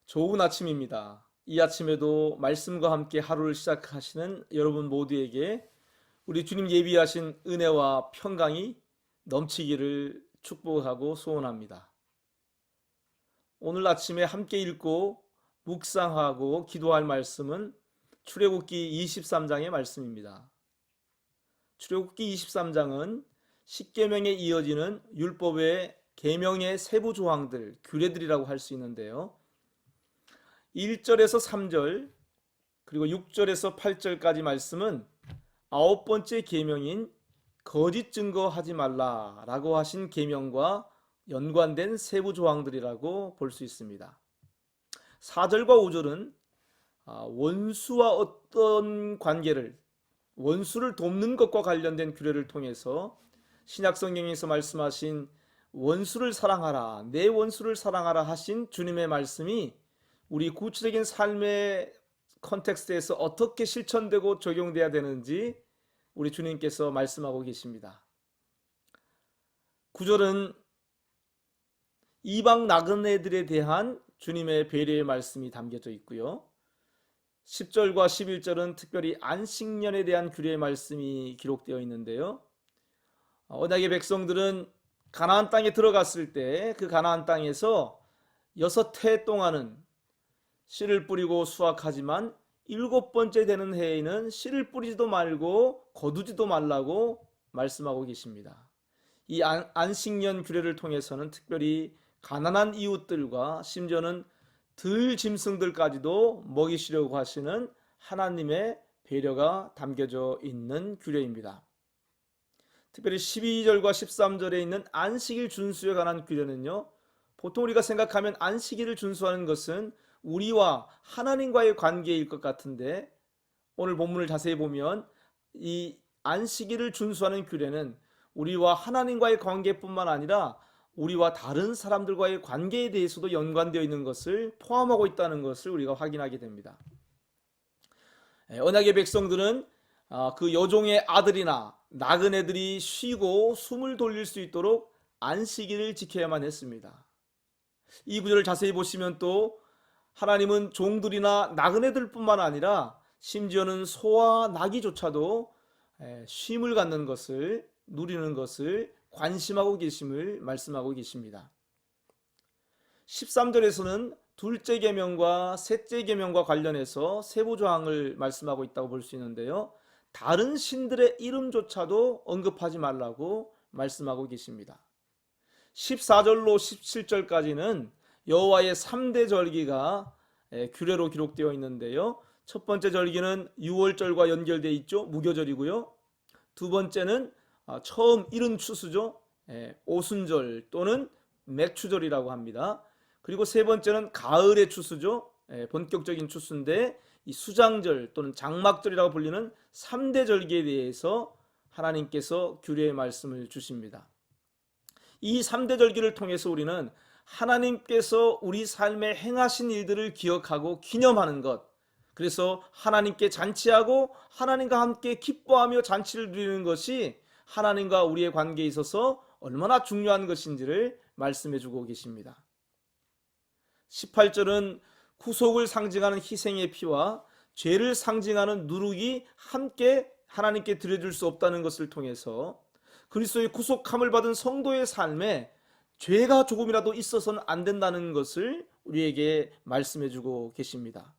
좋은 아침입니다. 이 아침에도 말씀과 함께 하루를 시작하시는 여러분 모두에게 우리 주님 예비하신 은혜와 평강이 넘치기를 축복하고 소원합니다. 오늘 아침에 함께 읽고 묵상하고 기도할 말씀은 출애굽기 23장의 말씀입니다. 출애굽기 23장은 십계명에 이어지는 율법의 계명의 세부 조항들, 규례들이라고 할 수 있는데요. 1절에서 3절 그리고 6절에서 8절까지 말씀은 아홉 번째 계명인 거짓 증거하지 말라라고 하신 계명과 연관된 세부 조항들이라고 볼 수 있습니다. 4절과 5절은 원수와 어떤 관계를, 원수를 돕는 것과 관련된 규례를 통해서 신약성경에서 말씀하신 원수를 사랑하라, 내 원수를 사랑하라 하신 주님의 말씀이 우리 구체적인 삶의 컨텍스트에서 어떻게 실천되고 적용돼야 되는지 우리 주님께서 말씀하고 계십니다. 9절은 이방 나그네들에 대한 주님의 배려의 말씀이 담겨져 있고요. 10절과 11절은 특별히 안식년에 대한 규례의 말씀이 기록되어 있는데요. 언약의 백성들은 가나안 땅에 들어갔을 때 그 가나안 땅에서 6해 동안은 씨를 뿌리고 수확하지만 7번째 되는 해에는 씨를 뿌리지도 말고 거두지도 말라고 말씀하고 계십니다. 이 안식년 규례를 통해서는 특별히 가난한 이웃들과 심지어는 들 짐승들까지도 먹이시려고 하시는 하나님의 배려가 담겨져 있는 규례입니다. 특별히 12절과 13절에 있는 안식일 준수에 관한 규례는요, 보통 우리가 생각하면 안식일을 준수하는 것은 우리와 하나님과의 관계일 것 같은데, 오늘 본문을 자세히 보면 이 안식일을 준수하는 규례는 우리와 하나님과의 관계뿐만 아니라 우리와 다른 사람들과의 관계에 대해서도 연관되어 있는 것을 포함하고 있다는 것을 우리가 확인하게 됩니다. 언약의 백성들은 그 여종의 아들이나 나그네들이 쉬고 숨을 돌릴 수 있도록 안식일을 지켜야만 했습니다. 이 구절을 자세히 보시면 또 하나님은 종들이나 나그네들뿐만 아니라 심지어는 소와 나귀조차도 쉼을 갖는 것을, 누리는 것을 관심하고 계심을 말씀하고 계십니다. 13절에서는 둘째 계명과 셋째 계명과 관련해서 세부 조항을 말씀하고 있다고 볼 수 있는데요. 다른 신들의 이름조차도 언급하지 말라고 말씀하고 계십니다. 14절로 17절까지는 여호와의 3대 절기가 규례로 기록되어 있는데요. 첫 번째 절기는 유월절과 연결되어 있죠. 무교절이고요. 두 번째는 처음 이른 추수죠. 오순절 또는 맥추절이라고 합니다. 그리고 세 번째는 가을의 추수죠. 본격적인 추수인데 이 수장절 또는 장막절이라고 불리는 3대 절기에 대해서 하나님께서 규례의 말씀을 주십니다. 이 3대 절기를 통해서 우리는 하나님께서 우리 삶에 행하신 일들을 기억하고 기념하는 것, 그래서 하나님께 잔치하고 하나님과 함께 기뻐하며 잔치를 누리는 것이 하나님과 우리의 관계에 있어서 얼마나 중요한 것인지를 말씀해 주고 계십니다. 18절은 구속을 상징하는 희생의 피와 죄를 상징하는 누룩이 함께 하나님께 드려줄 수 없다는 것을 통해서 그리스도의 구속함을 받은 성도의 삶에 죄가 조금이라도 있어서는 안 된다는 것을 우리에게 말씀해 주고 계십니다.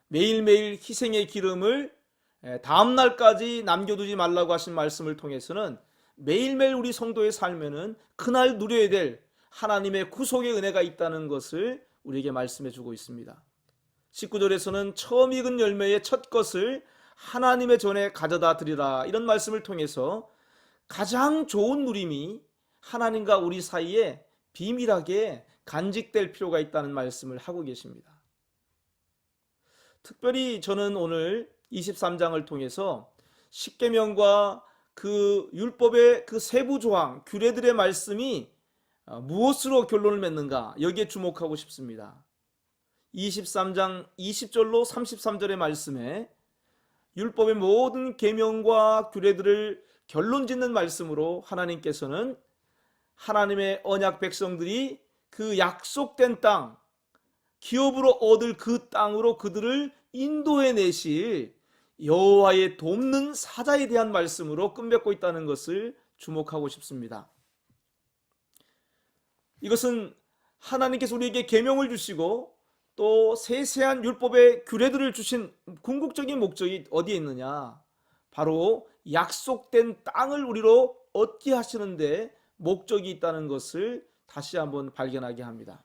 매일매일 희생의 기름을 다음 날까지 남겨두지 말라고 하신 말씀을 통해서는 매일매일 우리 성도의 삶에는 그날 누려야 될 하나님의 구속의 은혜가 있다는 것을 우리에게 말씀해 주고 있습니다. 19절에서는 처음 익은 열매의 첫 것을 하나님의 전에 가져다 드리라, 이런 말씀을 통해서 가장 좋은 누림이 하나님과 우리 사이에 비밀하게 간직될 필요가 있다는 말씀을 하고 계십니다. 특별히 저는 오늘 23장을 통해서 십계명과 그 율법의 그 세부 조항, 규례들의 말씀이 무엇으로 결론을 맺는가, 여기에 주목하고 싶습니다. 23장 20절로 33절의 말씀에 율법의 모든 계명과 규례들을 결론 짓는 말씀으로 하나님께서는 하나님의 언약 백성들이 그 약속된 땅, 기업으로 얻을 그 땅으로 그들을 인도해 내실 여호와의 돕는 사자에 대한 말씀으로 끝맺고 있다는 것을 주목하고 싶습니다. 이것은 하나님께서 우리에게 계명을 주시고 또 세세한 율법의 규례들을 주신 궁극적인 목적이 어디에 있느냐? 바로 약속된 땅을 우리로 얻게 하시는데 목적이 있다는 것을 다시 한번 발견하게 합니다.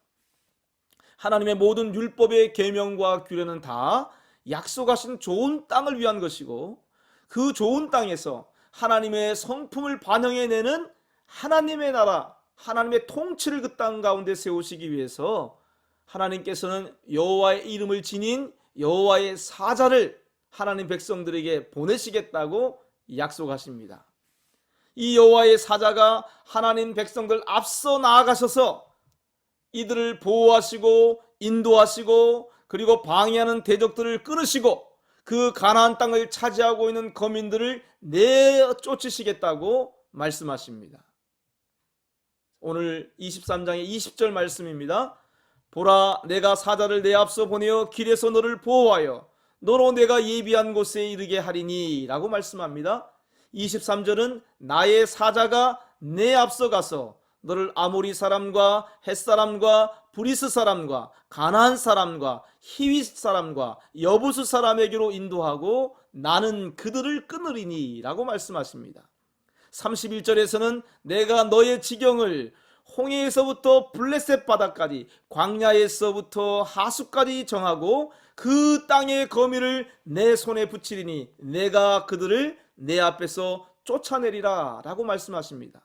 하나님의 모든 율법의 계명과 규례는 다 약속하신 좋은 땅을 위한 것이고, 그 좋은 땅에서 하나님의 성품을 반영해내는 하나님의 나라, 하나님의 통치를 그 땅 가운데 세우시기 위해서 하나님께서는 여호와의 이름을 지닌 여호와의 사자를 하나님 백성들에게 보내시겠다고 약속하십니다. 이 여호와의 사자가 하나님 백성들 앞서 나아가셔서 이들을 보호하시고 인도하시고 그리고 방해하는 대적들을 끊으시고 그 가나안 땅을 차지하고 있는 거민들을 내쫓으시겠다고 말씀하십니다. 오늘 23장의 20절 말씀입니다. 보라, 내가 사자를 내 앞서 보내어 길에서 너를 보호하여 너로 내가 예비한 곳에 이르게 하리니 라고 말씀합니다. 23절은 나의 사자가 내 앞서 가서 너를 아모리 사람과 헷 사람과 브리스 사람과 가나안 사람과 히윗 사람과 여부스 사람에게로 인도하고 나는 그들을 끊으리니 라고 말씀하십니다. 31절에서는 내가 너의 지경을 홍해에서부터 블레셋 바다까지 광야에서부터 하수까지 정하고 그 땅의 거미를 내 손에 붙이리니 내가 그들을 내 앞에서 쫓아내리라 라고 말씀하십니다.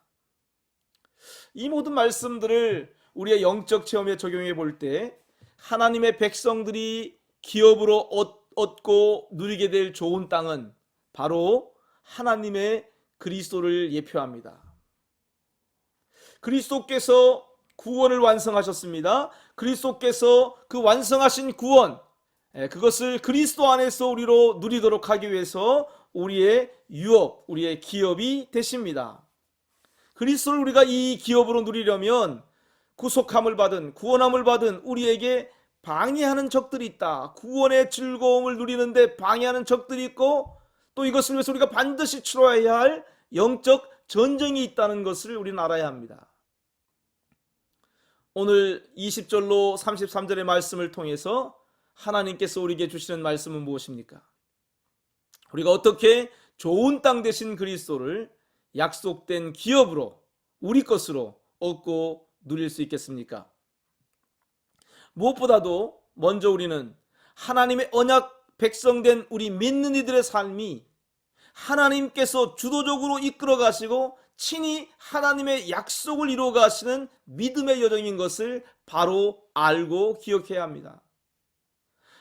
이 모든 말씀들을 우리의 영적 체험에 적용해 볼 때 하나님의 백성들이 기업으로 얻고 누리게 될 좋은 땅은 바로 하나님의 그리스도를 예표합니다. 그리스도께서 구원을 완성하셨습니다. 그리스도께서 그 완성하신 구원, 그것을 그리스도 안에서 우리로 누리도록 하기 위해서 우리의 유업, 우리의 기업이 되십니다. 그리스도를 우리가 이 기업으로 누리려면 구속함을 받은, 구원함을 받은 우리에게 방해하는 적들이 있다. 구원의 즐거움을 누리는데 방해하는 적들이 있고 또 이것을 위해서 우리가 반드시 치러야 할 영적 전쟁이 있다는 것을 우리는 알아야 합니다. 오늘 20절로 33절의 말씀을 통해서 하나님께서 우리에게 주시는 말씀은 무엇입니까? 우리가 어떻게 좋은 땅 되신 그리스도를 약속된 기업으로 우리 것으로 얻고 누릴 수 있겠습니까? 무엇보다도 먼저 우리는 하나님의 언약 백성된 우리 믿는 이들의 삶이 하나님께서 주도적으로 이끌어 가시고 친히 하나님의 약속을 이루어 가시는 믿음의 여정인 것을 바로 알고 기억해야 합니다.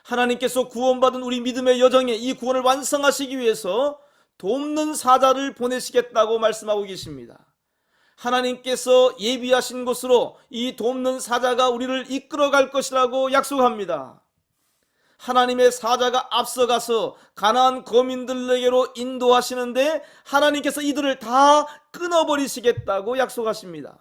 하나님께서 구원받은 우리 믿음의 여정에 이 구원을 완성하시기 위해서 돕는 사자를 보내시겠다고 말씀하고 계십니다. 하나님께서 예비하신 곳으로 이 돕는 사자가 우리를 이끌어갈 것이라고 약속합니다. 하나님의 사자가 앞서가서 가나안 거민들에게로 인도하시는데 하나님께서 이들을 다 끊어버리시겠다고 약속하십니다.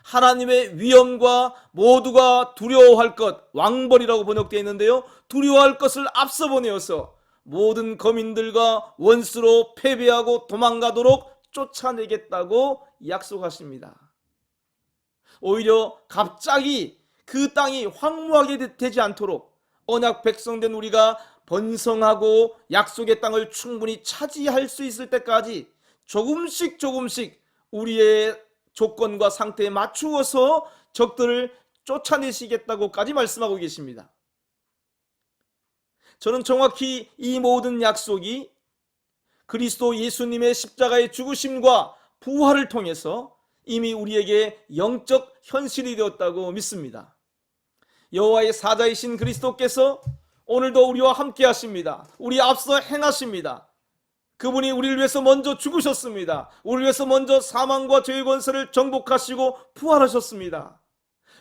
하나님의 위엄과 모두가 두려워할 것, 왕벌이라고 번역되어 있는데요, 두려워할 것을 앞서 보내어서 모든 거민들과 원수로 패배하고 도망가도록 쫓아내겠다고 약속하십니다. 오히려 갑자기 그 땅이 황무하게 되지 않도록 언약 백성된 우리가 번성하고 약속의 땅을 충분히 차지할 수 있을 때까지 조금씩 우리의 조건과 상태에 맞추어서 적들을 쫓아내시겠다고까지 말씀하고 계십니다. 저는 정확히 이 모든 약속이 그리스도 예수님의 십자가의 죽으심과 부활을 통해서 이미 우리에게 영적 현실이 되었다고 믿습니다. 여호와의 사자이신 그리스도께서 오늘도 우리와 함께 하십니다. 우리 앞서 행하십니다. 그분이 우리를 위해서 먼저 죽으셨습니다. 우리를 위해서 먼저 사망과 죄의 권세를 정복하시고 부활하셨습니다.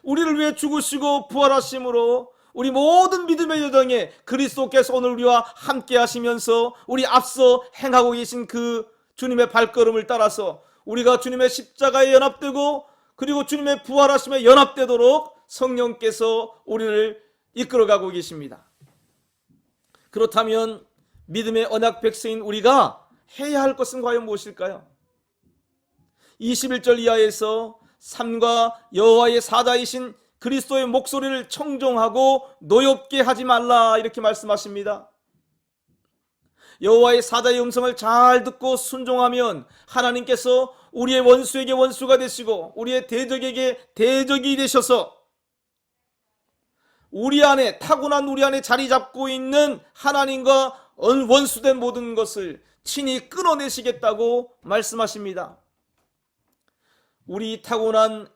우리를 위해 죽으시고 부활하심으로 우리 모든 믿음의 여정에 그리스도께서 오늘 우리와 함께 하시면서 우리 앞서 행하고 계신 그 주님의 발걸음을 따라서 우리가 주님의 십자가에 연합되고 그리고 주님의 부활하심에 연합되도록 성령께서 우리를 이끌어가고 계십니다. 그렇다면 믿음의 언약 백성인 우리가 해야 할 것은 과연 무엇일까요? 21절 이하에서 삶과 여호와의 사자이신 그리스도의 목소리를 청종하고 노엽게 하지 말라, 이렇게 말씀하십니다. 여호와의 사자의 음성을 잘 듣고 순종하면 하나님께서 우리의 원수에게 원수가 되시고 우리의 대적에게 대적이 되셔서 우리 안에, 타고난 우리 안에 자리 잡고 있는 하나님과 원수된 모든 것을 친히 끊어내시겠다고 말씀하십니다. 우리 타고난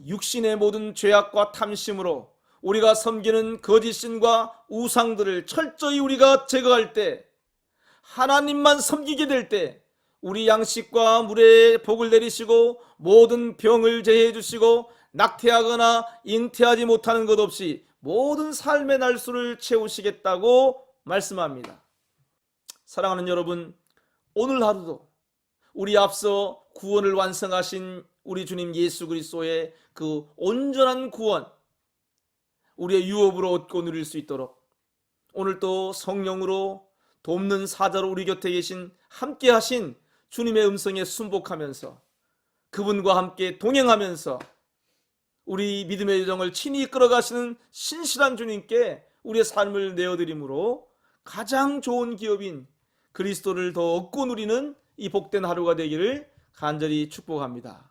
육신의 모든 죄악과 탐심으로 우리가 섬기는 거짓신과 우상들을 철저히 우리가 제거할 때, 하나님만 섬기게 될 때 우리 양식과 물에 복을 내리시고 모든 병을 제해해 주시고 낙태하거나 잉태하지 못하는 것 없이 모든 삶의 날수를 채우시겠다고 말씀합니다. 사랑하는 여러분, 오늘 하루도 우리 앞서 구원을 완성하신 우리 주님 예수 그리스도의 그 온전한 구원, 우리의 유업으로 얻고 누릴 수 있도록 오늘 또 성령으로 돕는 사자로 우리 곁에 계신, 함께 하신 주님의 음성에 순복하면서 그분과 함께 동행하면서 우리 믿음의 여정을 친히 이끌어가시는 신실한 주님께 우리의 삶을 내어드림으로 가장 좋은 기업인 그리스도를 더 얻고 누리는 이 복된 하루가 되기를 간절히 축복합니다.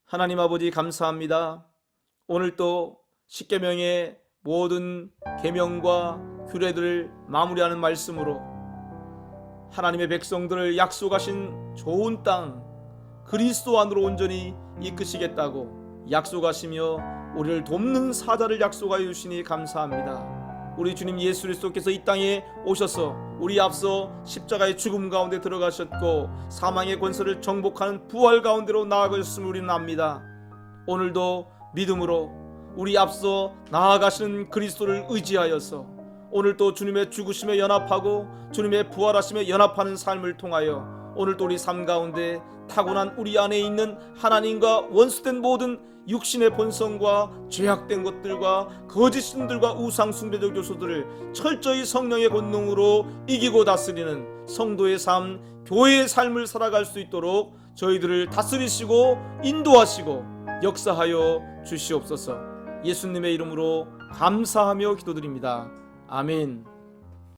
하나님 아버지, 감사합니다. 오늘 또 십계명의 모든 계명과 규례들을 마무리하는 말씀으로 하나님의 백성들을 약속하신 좋은 땅 그리스도 안으로 온전히 이끄시겠다고 약속하시며 우리를 돕는 사자를 약속하여 주시니 감사합니다. 우리 주님 예수 그리스도께서 이 땅에 오셔서 우리 앞서 십자가의 죽음 가운데 들어가셨고 사망의 권세를 정복하는 부활 가운데로 나아가셨음을 우리는 압니다. 오늘도 믿음으로 우리 앞서 나아가시는 그리스도를 의지하여서 오늘 또 주님의 죽으심에 연합하고 주님의 부활하심에 연합하는 삶을 통하여 오늘 또 우리 삶 가운데 타고난 우리 안에 있는 하나님과 원수된 모든 육신의 본성과 죄악된 것들과 거짓신들과 우상 숭배적 요소들을 철저히 성령의 권능으로 이기고 다스리는 성도의 삶, 교회의 삶을 살아갈 수 있도록 저희들을 다스리시고 인도하시고 역사하여 주시옵소서. 예수님의 이름으로 감사하며 기도드립니다. 아멘.